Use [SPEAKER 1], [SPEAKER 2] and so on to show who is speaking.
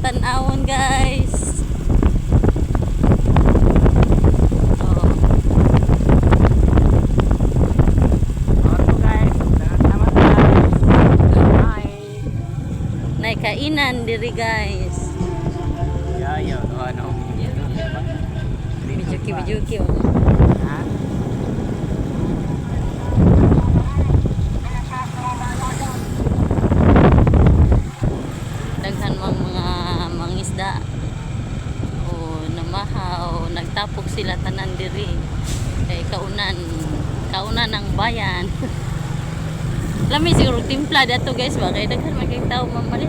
[SPEAKER 1] tan-awon guys. Oh.
[SPEAKER 2] Ano guys, salamat guys. Bye.
[SPEAKER 1] Nay kainan diri guys.
[SPEAKER 2] Yo, ano?
[SPEAKER 1] Bijuki oh.
[SPEAKER 2] Ha?
[SPEAKER 1] Daghan mga mangisda o namahaw, nagtapok sila tanan diri kay kaunan ng bayan. Lami siguro timpla dato guys ba kay daghan maging tao mamalit.